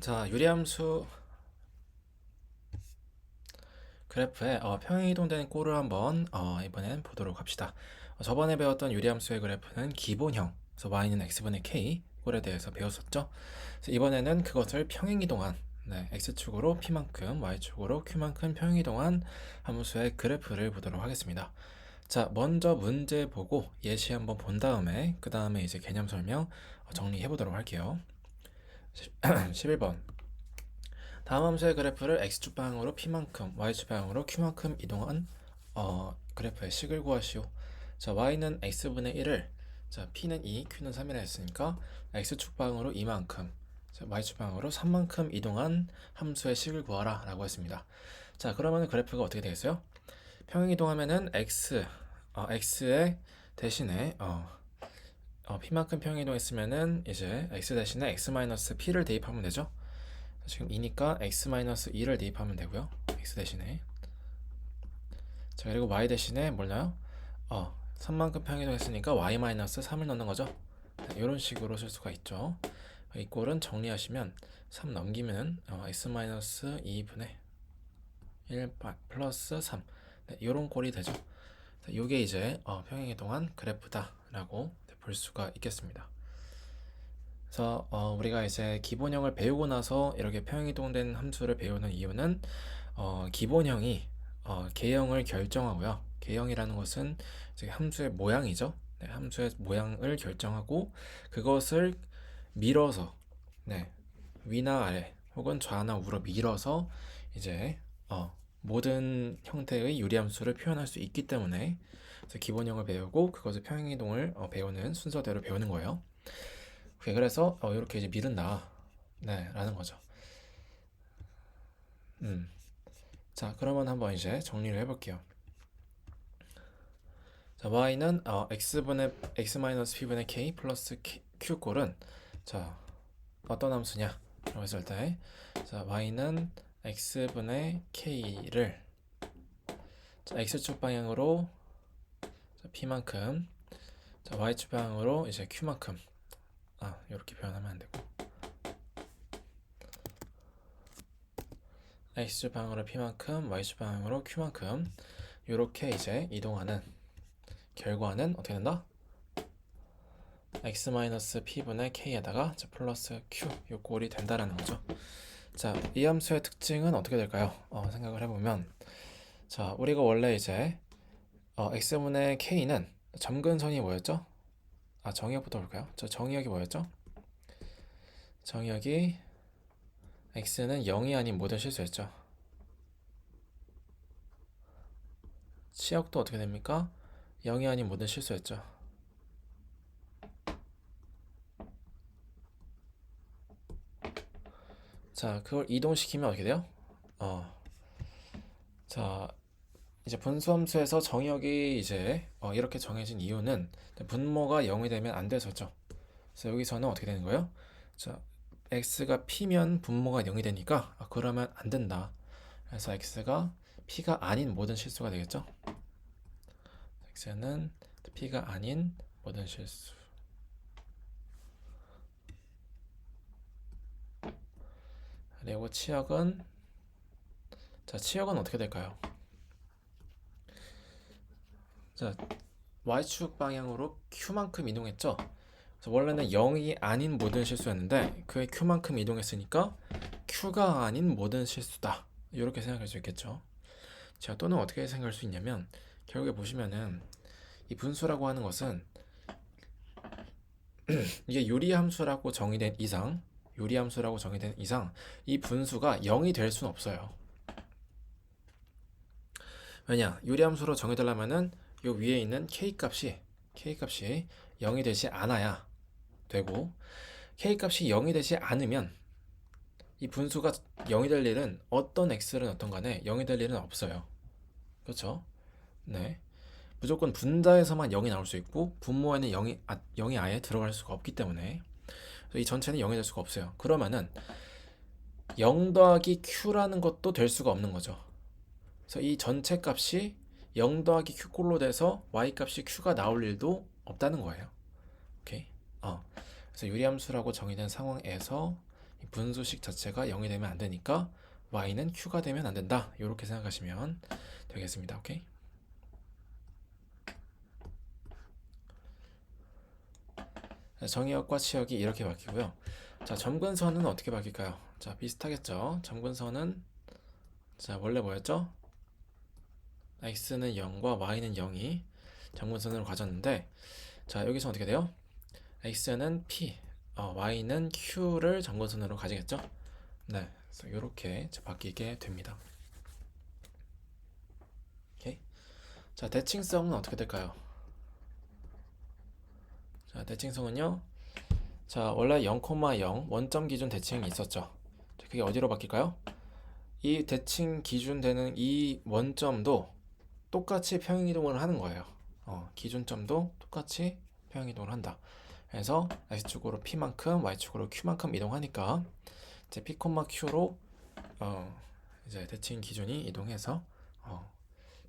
자, 유리함수 그래프의 평행이동되는 꼴을 한번 이번엔 보도록 합시다. 저번에 배웠던 유리함수의 그래프는 기본형, 그래서 y는 x분의 k 꼴에 대해서 배웠었죠. 그래서 이번에는 그것을 평행이동한 x축으로 p만큼, y축으로 q만큼 평행이동한 함수의 그래프를 보도록 하겠습니다. 자, 먼저 문제 보고 예시 한번 본 다음에 그 다음에 이제 개념 설명 정리해 보도록 할게요. 11번. 다음 함수의 그래프를 x축 방향으로 p만큼, y축 방향으로 q만큼 이동한 그래프의 식을 구하시오. 자, y는 x분의 1을, 자, p는 2, q는 3이라 했으니까 x축 방향으로 2만큼, 자, y축 방향으로 3만큼 이동한 함수의 식을 구하라 라고 했습니다. 자, 그러면 그래프가 어떻게 되겠어요? 평행 이동하면은 x의 대신에 p만큼 평행 이동했으면은 이제 x 대신에 x-p를 대입하면 되죠. 지금 2니까 x-2를 대입하면 되고요. x 대신에. 자, 그리고 y 대신에 뭘 넣어요? 3만큼 평이동했으니까 y-3을 넣는 거죠. 이런 식으로 쓸 수가 있죠. 이 꼴은 정리하시면 3 넘기면 x-2분의 1 플러스 3. 이런 꼴이 되죠. 이게 이제 평행이동한 그래프다라고 볼 수가 있겠습니다. 그래서 우리가 이제 기본형을 배우고 나서 이렇게 평행이동된 함수를 배우는 이유는 기본형이 개형을 결정하고요. 개형이라는 것은 이제 함수의 모양이죠. 네, 함수의 모양을 결정하고 그것을 밀어서 위나 아래 혹은 좌나 우로 밀어서 이제 모든 형태의 유리함수를 표현할 수 있기 때문에 그래서 기본형을 배우고 그것을 평행이동을 배우는 순서대로 배우는 거예요. 그래서 이렇게 이제 미룬다, 라는 거죠. 자, 그러면 한번 이제 정리를 해볼게요. 자, y는 x분의 x-p분의 k 플러스 q 꼴은 자 어떤 함수냐? 라고 했을 때, 자, y는 x분의 k를 자, x축 방향으로 자, p만큼, 자, y축 방향으로 이제 q만큼, 이렇게 표현하면 안 되고, x축 방향으로 p만큼, y축 방향으로 q만큼 이렇게 이제 이동하는 결과는 어떻게 된다? x-p분의 k에다가 플러스 q 요 꼴이 된다라는 거죠. 자, 이 함수의 특징은 어떻게 될까요? 생각을 해보면, 자, 우리가 원래 이제 x분의 k는 점근선이 뭐였죠? 정의역부터 볼까요? 저 정의역이 뭐였죠? 정의역이 x는 0이 아닌 모든 실수였죠. 치역도 어떻게 됩니까? 0이 아닌 모든 실수였죠. 자, 그걸 이동시키면 어떻게 돼요? 자, 이제 분수함수에서 정의역이 이제 이렇게 정해진 이유는 분모가 0이 되면 안 돼서죠. 그래서 여기서는 어떻게 되는 거예요? 자, x가 p면 분모가 0이 되니까 그러면 안 된다. 그래서 x가 p가 아닌 모든 실수가 되겠죠. x는 p가 아닌 모든 실수. 그리고 치역은, 자, 치역은 어떻게 될까요? 자, y축 방향으로 q만큼 이동했죠. 그래서 원래는 0이 아닌 모든 실수였는데 그의 q만큼 이동했으니까 q가 아닌 모든 실수다, 이렇게 생각할 수 있겠죠. 자, 또는 어떻게 생각할 수 있냐면, 결국에 보시면은 이 분수라고 하는 것은 이게 유리함수라고 정의된 이상, 유리함수라고 정의된 이상 이 분수가 0이 될 수는 없어요. 왜냐? 유리함수로 정의되려면은 요 위에 있는 k 값이 0이 되지 않아야 되고, k 값이 0이 되지 않으면 이 분수가 0이 될 일은 어떤 x는 어떤 간에 0이 될 일은 없어요. 그렇죠? 네. 무조건 분자에서만 0이 나올 수 있고 분모에는 0이 아예 들어갈 수가 없기 때문에 이 전체는 0이 될 수가 없어요. 그러면은 0 더하기 q라는 것도 될 수가 없는 거죠. 그래서 이 전체 값이 0 더하기 q꼴로 돼서 y 값이 q가 나올 일도 없다는 거예요. 오케이. 그래서 유리함수라고 정의된 상황에서 분수식 자체가 0이 되면 안 되니까 y는 q가 되면 안 된다. 이렇게 생각하시면 되겠습니다. 오케이? 정의역과 치역이 이렇게 바뀌고요. 자, 점근선은 어떻게 바뀔까요? 자, 비슷하겠죠. 점근선은 자, 원래 뭐였죠? x는 0과 y는 0이 점근선으로 가졌는데, 자, 여기서 어떻게 돼요? x는 p, y는 q를 점근선으로 가지겠죠? 네, 그래서 이렇게 바뀌게 됩니다. 오케이. 자, 대칭성은 어떻게 될까요? 자, 대칭성은요. 자, 원래 0,0 원점 기준 대칭이 있었죠. 자, 그게 어디로 바뀔까요? 이 대칭 기준 되는 이 원점도 똑같이 평행이동을 하는 거예요. 기준점도 똑같이 평행이동을 한다. 그래서 x축으로 p만큼 y축으로 q만큼 이동하니까 이제 p, q로 이제 대칭 기준이 이동해서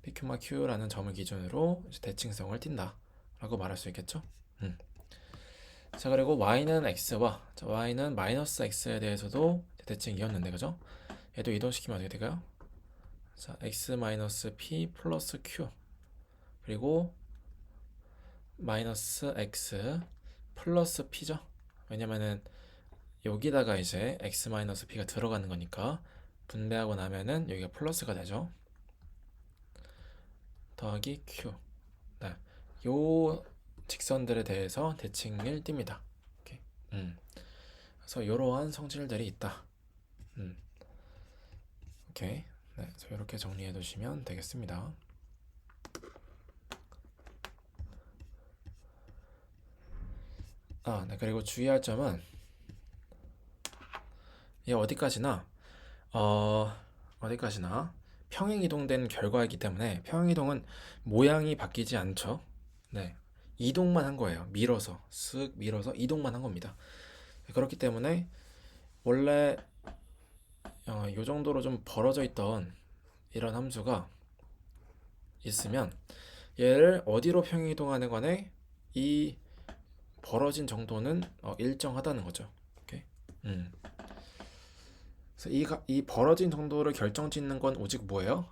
p, q라는 점을 기준으로 이제 대칭성을 띈다라고 말할 수 있겠죠. 자, 그리고 y는 x와 y는 마이너스 x에 대해서도 대칭이었는데, 그죠? 얘도 이동시키면 어떻게 될까요? 자, x 마이너스 p 플러스 q, 그리고 마이너스 x 플러스 p죠. 왜냐면은 여기다가 이제 x 마이너스 p가 들어가는 거니까 분배하고 나면은 여기가 플러스가 되죠. 더하기 q. 네, 요 직선들에 대해서 대칭을 띱니다. 오케이. 그래서 이러한 성질들이 있다. 오케이. 네, 이렇게 정리해 두시면 되겠습니다. 네, 그리고 주의할 점은 이 어디까지나 평행 이동된 결과이기 때문에 평행 이동은 모양이 바뀌지 않죠. 네, 이동만 한 거예요. 밀어서 쓱 밀어서 이동만 한 겁니다. 그렇기 때문에 원래 이 정도로 좀 벌어져 있던 이런 함수가 있으면 얘를 어디로 평행 이동하는 간에 이 벌어진 정도는 일정하다는 거죠. 오케이. 그래서 이 벌어진 정도를 결정짓는 건 오직 뭐예요?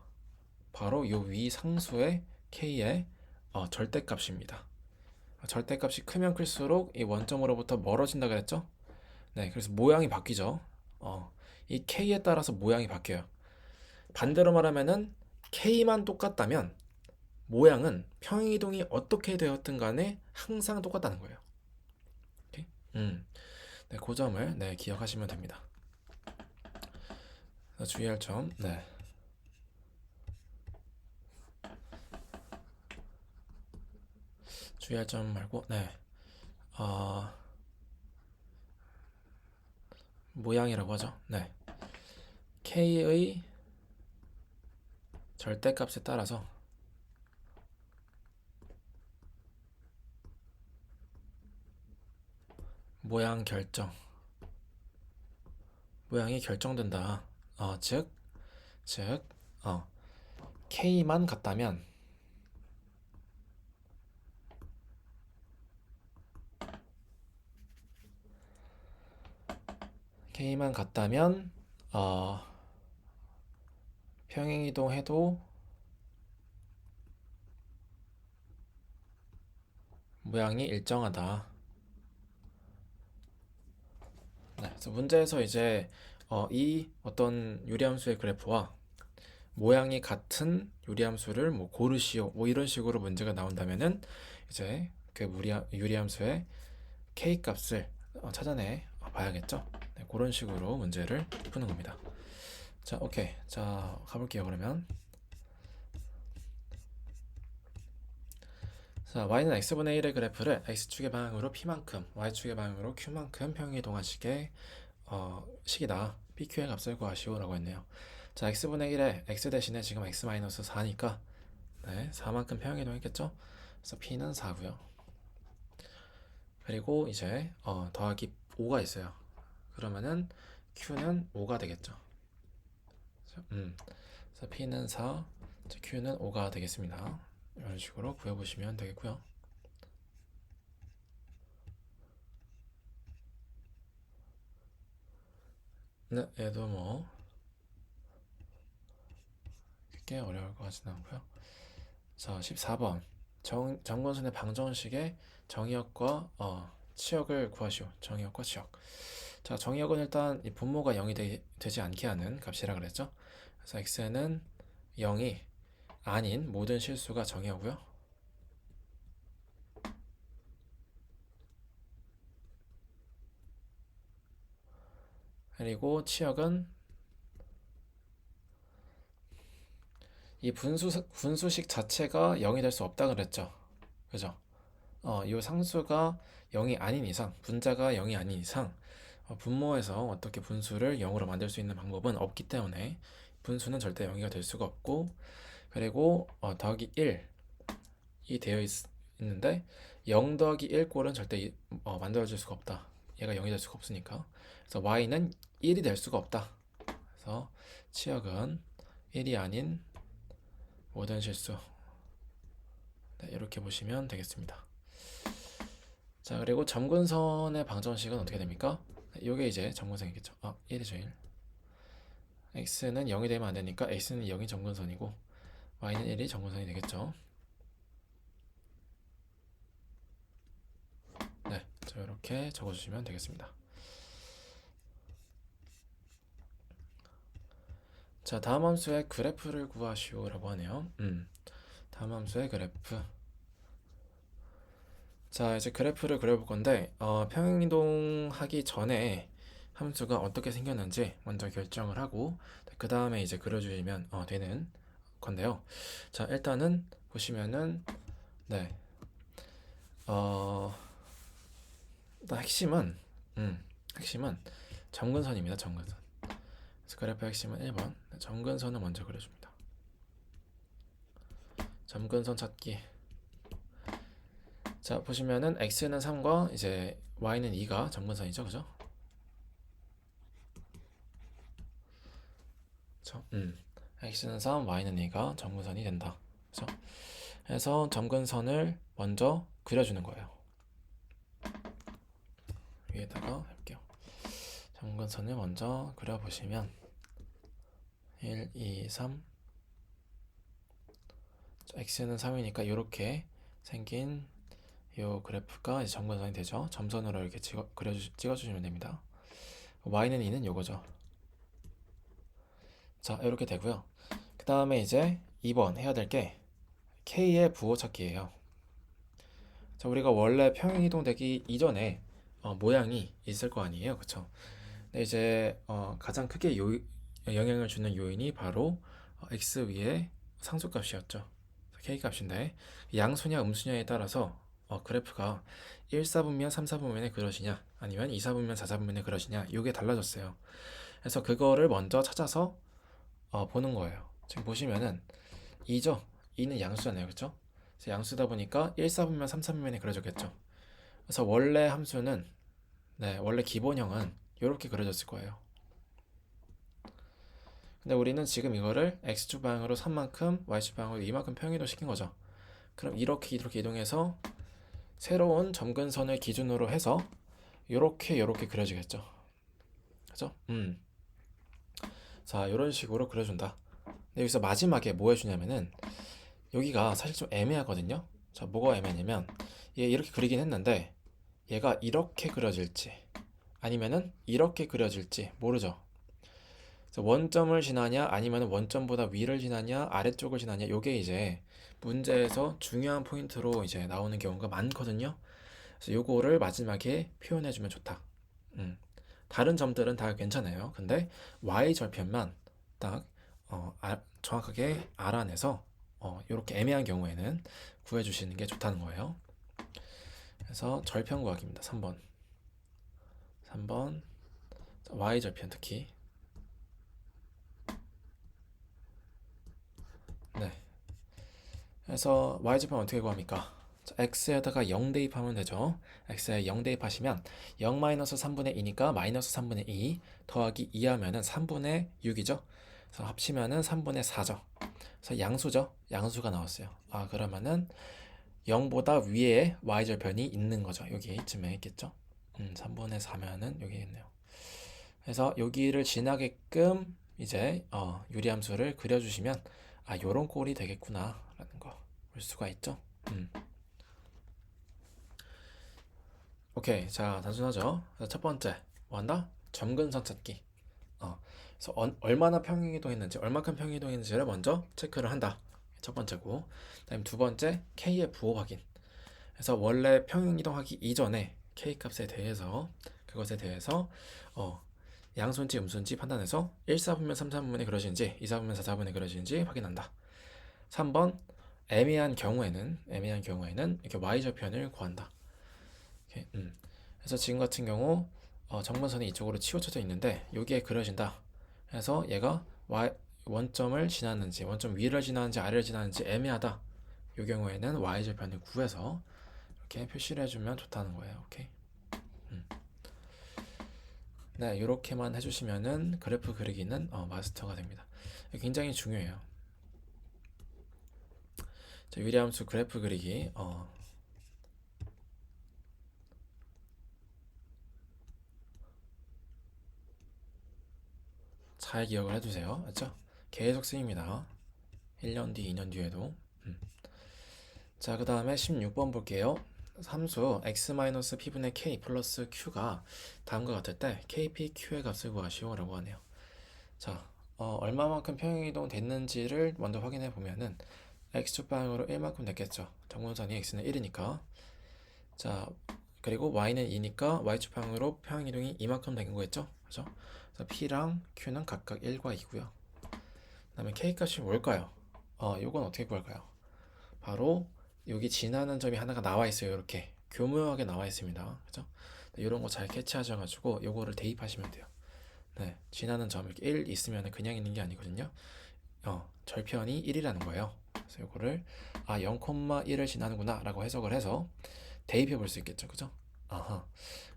바로 이 위 상수의 k의 절대값입니다. 절대값이 크면 클수록 이 원점으로부터 멀어진다 그랬죠? 네, 그래서 모양이 바뀌죠. 이 k에 따라서 모양이 바뀌어요. 반대로 말하면은 k만 똑같다면 모양은 평행이동이 어떻게 되었든 간에 항상 똑같다는 거예요. 오케이? 네, 그 점을 네, 기억하시면 됩니다. 주의할 점, 네. 주의할 점 말고, 네. 모양이라고 하죠. 네. k의 절대값에 따라서 모양이 결정된다. 즉, k만 같다면 평행이동해도 모양이 일정하다. 네, 그래서 문제에서 이제 이 어떤 유리함수의 그래프와 모양이 같은 유리함수를 뭐 고르시오 뭐 이런 식으로 문제가 나온다면은 이제 그 유리함수의 k 값을 찾아내 봐야겠죠. 네, 그런 식으로 문제를 푸는 겁니다. 자, 오케이. 자, 가볼게요. 그러면 자, y는 x분의 1의 그래프를 x축의 방향으로 p만큼 y축의 방향으로 q만큼 평행이동한 식이다. pq의 값을 구하시오 라고 했네요. 자, x분의 1에 x 대신에 지금 x-4니까 네, 4만큼 평행이동했겠죠? 그래서 p는 4고요. 그리고 이제 더하기 5가 있어요. 그러면은 q는 5가 되겠죠. 그래서 p는 4, q는 5가 되겠습니다. 이런 식으로 구해보시면 되겠고요. 네, 얘도 뭐 크게 어려울 것 같지는 않고요. 자, 14번. 정근선의 방정식의 정의역과 치역을 구하시오. 정의역과 치역. 자, 정의역은 일단 이 분모가 0이 되지 않게 하는 값이라 그랬죠. 그래서 x는 0이 아닌 모든 실수가 정의역고요. 그리고 치역은 이 분수식 자체가 0이 될 수 없다 그랬죠. 그죠? 이 상수가 0이 아닌 이상, 분자가 0이 아닌 이상, 분모에서 어떻게 분수를 0으로 만들 수 있는 방법은 없기 때문에 분수는 절대 0이가 될 수가 없고, 그리고 더하기 1이 있는데 0 더하기 1 꼴은 절대 만들어질 수가 없다. 얘가 0이 될 수가 없으니까. 그래서 y는 1이 될 수가 없다. 그래서 치역은 1이 아닌 모든 실수. 네, 이렇게 보시면 되겠습니다. 자, 그리고 점근선의 방정식은 어떻게 됩니까? 이게 이제 점근선이겠죠. 1이죠, 1. x는 0이 되면 안 되니까 x는 0이 점근선이고 y는 1이 점근선이 되겠죠. 네, 자, 이렇게 적어주시면 되겠습니다. 자, 다음 함수의 그래프를 구하시오라고 하네요. 다음 함수의 그래프. 자, 이제 그래프를 그려볼 건데 평행이동하기 전에 함수가 어떻게 생겼는지 먼저 결정을 하고 그 다음에 이제 그려주시면 되는 건데요. 자, 일단은 보시면은 네, 어, 일단 핵심은 점근선입니다. 점근선. 그래서 그래프 핵심은 1번 점근선을 먼저 그려줍니다. 점근선 찾기. 자, 보시면은 x는 3과 이제 y는 2가 점근선이죠, 그죠? 그쵸? x는 3, y는 2가 점근선이 된다. 그죠? 그래서 점근선을 먼저 그려주는 거예요. 위에다가 해볼게요. 점근선을 먼저 그려보시면 1, 2, 3 x는 3이니까 이렇게 생긴 이 그래프가 이제 점근선이 되죠. 점선으로 이렇게 찍어주시면 됩니다. y는 2는 요거죠. 자, 이렇게 되고요. 그 다음에 이제 2번 해야 될 게 k의 부호 찾기예요. 자, 우리가 원래 평행이동되기 이전에 모양이 있을 거 아니에요, 그쵸? 근데 이제 가장 크게 영향을 주는 요인이 바로 x 위의 상수값이었죠. k 값인데 양수냐 음수냐에 따라서 그래프가 1사분면 3사분면의 그릇이냐 아니면 2사분면 4사분면의 그릇이냐 이게 달라졌어요. 그래서 그거를 먼저 찾아서 보는 거예요. 지금 보시면은 2죠. 2는 양수잖아요, 그쵸? 그래서 양수다 보니까 1사분면 3사분면에 그려졌겠죠. 그래서 원래 함수는 원래 기본형은 이렇게 그려졌을 거예요. 근데 우리는 지금 이거를 x축 방향으로 3만큼, y축 방향으로 2만큼 평이동 시킨 거죠. 그럼 이렇게 이동해서 새로운 점근선을 기준으로 해서 이렇게 그려지겠죠. 그죠? 자, 이런 식으로 그려준다. 근데 여기서 마지막에 뭐 해주냐면은 여기가 사실 좀 애매하거든요. 자, 뭐가 애매하냐면 얘 이렇게 그리긴 했는데 얘가 이렇게 그려질지 아니면은 이렇게 그려질지 모르죠. 그래서 원점을 지나냐 아니면 원점보다 위를 지나냐 아래쪽을 지나냐 요게 이제 문제에서 중요한 포인트로 이제 나오는 경우가 많거든요. 그래서 요거를 마지막에 표현해주면 좋다. 음. 다른 점들은 다 괜찮아요. 근데 y 절편만 딱 정확하게 알아내서 이렇게 애매한 경우에는 구해주시는 게 좋다는 거예요. 그래서 절편 구하기입니다. 3번 y 절편 특히. 네. 그래서 y좌편 어떻게 구합니까? 자, x에다가 0 대입하면 되죠. x에 0 대입하시면 0-3분의 2니까 마이너스 3분의 2 더하기 2 하면은 3분의 6이죠. 그래서 합치면은 3분의 4죠. 그래서 양수죠. 양수가 나왔어요. 그러면은 0보다 위에 y절편이 있는 거죠. 여기쯤에 있겠죠. 3분의 4면은 여기 있네요. 그래서 여기를 지나게끔 이제 유리함수를 그려주시면 아 요런 꼴이 되겠구나 라는 거 볼 수가 있죠. 오케이. 자, 단순하죠. 그래서 첫 번째 뭐 한다? 점근선 찾기. 그래서 얼마나 평행이동했는지, 얼마큼 평행이동했는지를 먼저 체크를 한다. 첫 번째고, 그다음 두 번째 K의 부호 확인. 그래서 원래 평행이동하기 이전에 K 값에 대해서 그것에 대해서 어, 양수인지 음수인지 판단해서 1사분면 3사분면에 그려지는지 2사분면 4사분면에 그려지는지 확인한다. 3번 애매한 경우에는 이렇게 y절편을 구한다. 오케이, 그래서 지금 같은 경우 정문선이 이쪽으로 치우쳐져 있는데 여기에 그려진다. 그래서 얘가 원점을 지났는지 원점 위를 지나는지 아래를 지나는지 애매하다. 이 경우에는 y절편을 구해서 이렇게 표시를 해주면 좋다는 거예요. 오케이. 네, 이렇게만 해주시면은 그래프 그리기는 마스터가 됩니다. 굉장히 중요해요. 자, 유리함수 그래프 그리기 잘 기억을 해두세요. 맞죠? 계속 쓰입니다. 1년 뒤, 2년 뒤에도. 자, 그 다음에 16번 볼게요. 함수 x-p분의 k 플러스 q가 다음과 같을 때 kp, q의 값을 구하시오 라고 하네요. 자, 얼마만큼 평행이동 됐는지를 먼저 확인해 보면은 x축방향으로 1만큼 됐겠죠. 정문선이 x는 1이니까. 자, 그리고 y는 2니까 y축방향으로 평행이동이 이만큼 된 거겠죠. 그죠? 그래서 p랑 q는 각각 1과 2고요. 그 다음에 k 값이 뭘까요? 요건 어떻게 구할까요? 바로 여기 지나는 점이 하나가 나와 있어요. 이렇게 교묘하게 나와 있습니다. 그죠? 이런 거 잘 캐치하셔가지고 요거를 대입하시면 돼요. 네, 지나는 점 이렇게 1 있으면 그냥 있는 게 아니거든요. 절편이 1이라는 거예요. 그래서 요거를 0,1을 지나는구나 라고 해석을 해서 대입해 볼 수 있겠죠. 그죠? 아하.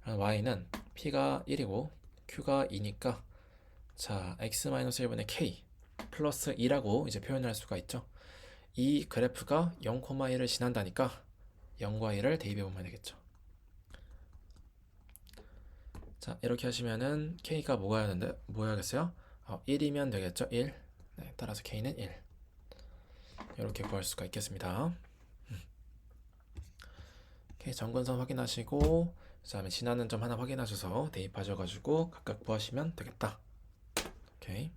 그럼 y는 p가 1이고 q가 2니까 자 x-1분의 k 플러스 2라고 이제 표현을 할 수가 있죠. 이 그래프가 0,1을 지난다니까 0과 1을 대입해 보면 되겠죠. 자, 이렇게 하시면은 k가 뭐야겠어요? 1이면 되겠죠? 1. 네, 따라서 k는 1. 이렇게 구할 수가 있겠습니다. k 점근선 확인하시고 그다음에 지나는 점 하나 확인하셔서 대입하셔가지고 각각 구하시면 되겠다. 오케이.